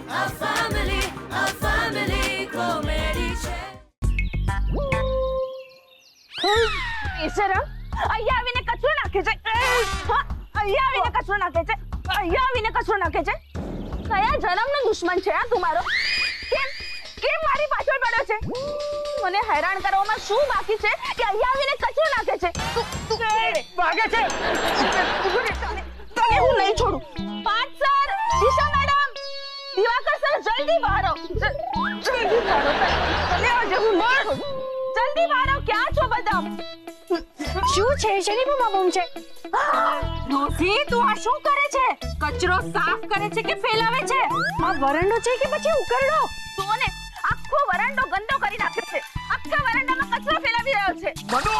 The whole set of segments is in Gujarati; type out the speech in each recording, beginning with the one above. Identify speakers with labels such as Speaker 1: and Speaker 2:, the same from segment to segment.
Speaker 1: A family comedy છે.
Speaker 2: બેશરમ, અહીંયા આવીને કચરો નાખે છે. અહીંયા આવીને કચરો નાખે છે. અહીંયા આવીને કચરો નાખે છે. કયા જન્મનો દુશ્મન છે આ તમારો? કેમ મારી પાછળ પડ્યો છે? મને હેરાન કરવામાં શું બાકી છે કે અહીંયા આવીને કચરો નાખે છે? તું
Speaker 3: ભાગે છે.
Speaker 2: તને હું નહીં છોડું. પાંચ સર, દિશા મેડમ, દિવાકર સર, જલ્દી બહાર આવો. જલ્દી બહાર આવો. તને આજે હું નહીં છોડું. જલ્દી બહાર આવો. ક્યાં છો બધા?
Speaker 4: શું છે? શેની બૂમ છે?
Speaker 2: રોઝી, તું આ શું કરે છે? કચરો સાફ કરે છે કે ફેલાવે છે?
Speaker 4: આ વરંડો છે કે પછી ઉકરડો?
Speaker 2: તું ને આખો વરંડો ગંદો કરી નાખ્યો છે. આખા વરંડામાં કચરો ફેલાવી રહ્યો છે.
Speaker 3: મનુ,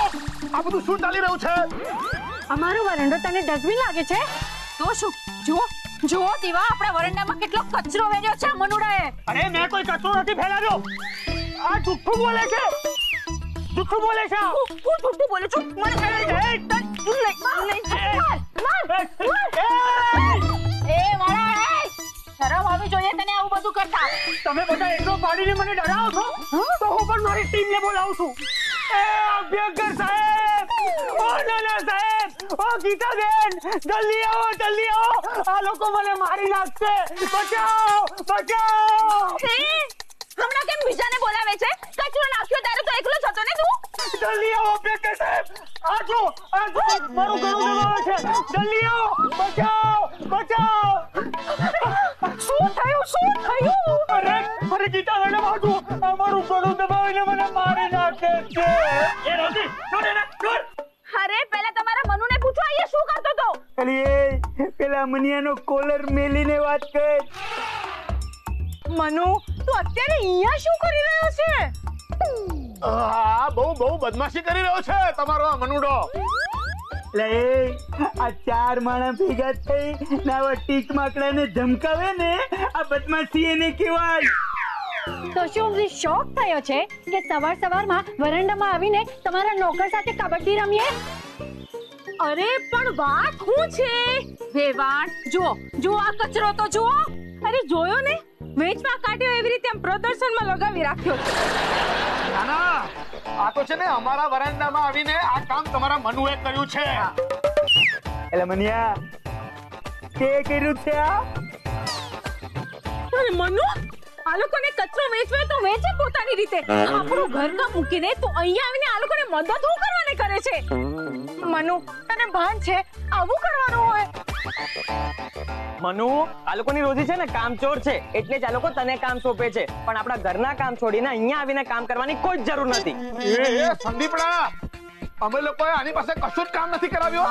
Speaker 3: આ બધું શું ચાલી રહ્યું છે?
Speaker 4: અમારો વરંડો તને ડસ્ટબિન લાગે છે?
Speaker 2: તો શું? જો દીવા, આપણા વરંડામાં કેટલો કચરો વેર્યો છે મનુડાએ.
Speaker 3: અરે મેં કોઈ કચરો નથી ફેલાવ્યો. આ જુઠ્ઠું બોલે છે. જુઠ્ઠું બોલે છે.
Speaker 2: હું જુઠ્ઠું બોલું છું? મને નહીં. શરમ આવી જોઈએ તને આવું બધું કરતા.
Speaker 3: તમે બધા એટલો પાડીને મને ડરાવો છો તો હું પણ મારી ટીમને બોલાવું છું. એ અભ્યંકર સાહેબ, ઓ નાના સાહેબ, ઓ ગીતાબેન, જલ્દી આવો, જલ્દી આવો. આ લોકો મને મારી નાખશે. બચાવો, બચાવો.
Speaker 2: હમણાં કેમ બીજાને બોલાવે છે? કચરો નાખ્યો ત્યારે તો એકલો જ હતો ને તું?
Speaker 3: જલ્દી આવો અભ્યંકર સાહેબ. આ જો મારું ગળું દબાવે છે. જલ્દી આવો, બચાવો, બચાવો.
Speaker 2: શું થયું?
Speaker 3: અરે ગીતા મેડમ, આજુ અમારું ગળું દબાવીને મને મારી નાખે છે. એ રોજી, છોડ એને, છોડ.
Speaker 2: અરે પહેલા તમારા મનુને પૂછો અહીંયા શું કરતો તો?
Speaker 3: અલી પેલા મનિયાનો કોલર મેલીને વાત કર.
Speaker 2: મનુ, તું અત્યારે અહીંયા શું કરી રહ્યો છે?
Speaker 5: હા, બહુ બદમાશી કરી રહ્યો છે તમારો આ મનુડો.
Speaker 3: લે આ ચાર માણા ભેગા થઈ નાવા ટીક માકડાને ધમકાવે ને, આ બદમાશી એને કહેવાય.
Speaker 4: તો શું શોખ થયો છે કે સવારમાં વરંડામાં આવીને તમારા નોકર સાથે કબડ્ડી રમીએ?
Speaker 2: અરે પણ વાત શું છે? વેવાણ, જુઓ આ કચરો તો જુઓ. અરે જોયો ને, વેચમાં કાઢ્યો એવી રીતે આમ પ્રદર્શનમાં લગાવી રાખ્યો છે.
Speaker 5: નાના, આ તો છે ને અમારા વરાંડામાં આવીને આ કામ તમારા મનુએ કર્યું છે.
Speaker 3: એટલે મનિયા કે કર્યું છે આ?
Speaker 2: અરે મનુ, આ લોકોને કચરો વેચવે તો વેચે પોતાની રીતે. આપણું ઘર કામ મૂકીને તું અહીંયા આવીને આ લોકોને મદદ શું કરવાને કરે છે? મનુ, તને ભાન છે આવું કરવાનું હોય?
Speaker 6: મનુ, આ લોકોની રોજી છે ને કામચોર છે, એટલે જ આ લોકો તને કામ સોંપે છે. પણ આપણા ઘરના કામ છોડીને અહીંયા આવીને કામ કરવાની કોઈ જ જરૂર નથી.
Speaker 5: એ સંદીપડા, અમે લોકોએ આની પાસે કશું જ કામ નથી કરાવ્યો.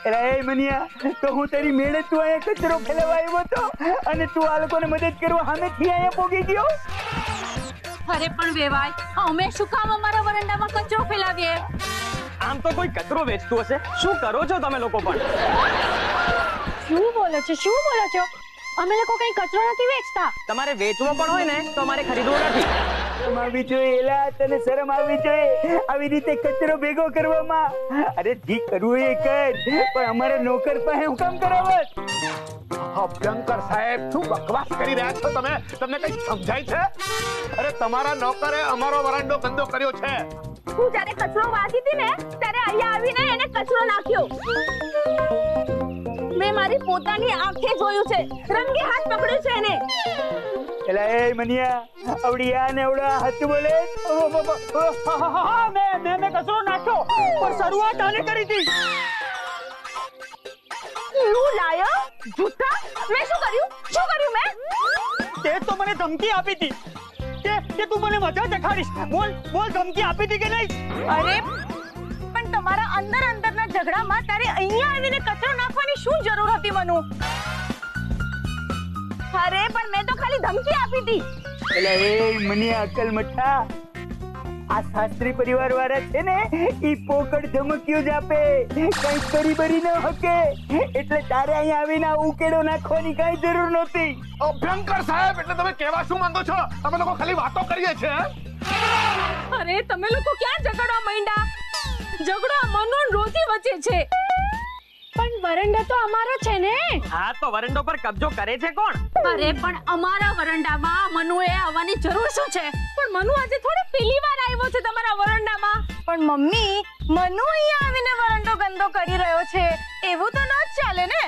Speaker 3: અરે મનિયા, તો હું તારી મેળે તું અહીંયા કચરો ફેલાવા આવ્યો હતો અને તું આ લોકોને મદદ કરવા સામેથી અહીંયા પોગી ગયો?
Speaker 2: અરે પણ વેવાય, અમે શું કામ અમારા વરંડામાં કચરો ફેલાવીએ?
Speaker 6: આમ તો કોઈ કચરો વેચતું હશે. શું કરો છો તમે લોકો પણ?
Speaker 4: શું બોલો છો? અમે લોકો કઈ કચરો નથી વેચતા.
Speaker 6: તમારે વેચવો પણ હોય ને તો અમારે ખરીદવો નથી.
Speaker 3: શરમ આવી જોઈએ એલા, તને શરમ આવી જોઈએ આવી રીતે કચરો ભેગો કરવામાં. અરે જી કરવું એ કર, પણ અમારા નોકર પાસે હું કામ કરાવત?
Speaker 5: અભ્યંકર સાહેબ, શું બકવાસ કરી રહ્યા છો તમે? તમને કઈ સમજાય છે? અરે તમારા નોકરે અમારો વરાંડો ગંદો કર્યો છે.
Speaker 2: તું જ્યારે કચરો વાગી હતી ને ત્યારે અહીંયા આવીને એને કચરો નાખ્યો. મેં મારી પોતાની આંખે જોયું છે. રંગે હાથ પકડ્યો છે એને.
Speaker 3: એલા એ મનિયા, આવડી આ ને આવડા હાથ બોલે. મેં કચરો નાખ્યો, પણ શરૂઆત આને કરી હતી.
Speaker 2: તું લાયો જૂઠા. મેં શું કર્યું મેં?
Speaker 3: તે તો મને ધમકી આપી હતી કે તું મને મજા દેખાડીશ. બોલ ધમકી આપી હતી કે નહીં?
Speaker 2: અરે પણ તમારા અંદરના ઝઘડામાં તારે અહીંયા આવીને કચરો નાખવાની શું જરૂર હતી મનુ? અરે પણ મેં તો ખાલી ધમકી આપી હતી.
Speaker 3: એટલે એ મને અકલ મઠા, આ શાસ્ત્રી પરિવાર વાળા છે ને ઈ પોકળ ધમકીઓ જ આપે, કઈ કરી બરી ન હકે. એટલે તારે અહીંયા આવીને આ ઉકેડો નાખવાની કઈ જરૂર નહોતી.
Speaker 5: અભ્યંકર સાહેબ, એટલે તમે કેવા શું માંગો છો? તમે લોકો ખાલી વાતો કરીએ છે.
Speaker 2: અરે તમે લોકો ક્યાં ઝઘડવા માંડ્યા? ઝઘડો મનુ રોજી વચ્ચે છે.
Speaker 4: પણ વરંડો તો અમારો છે ને.
Speaker 6: હા તો વરંડો પર કબજો કરે છે કોણ?
Speaker 2: અરે પણ અમારા વરંડામાં મનુએ આવવાની જરૂર શું છે? પણ મનુ આજે થોડી પહેલી વાર આવ્યો છે તમારા વરંડામાં. પણ મમ્મી, મનુ અહીંયા આવીને વરંડો ગંદો કરી રહ્યો છે એવું તો ન જ ચાલે ને.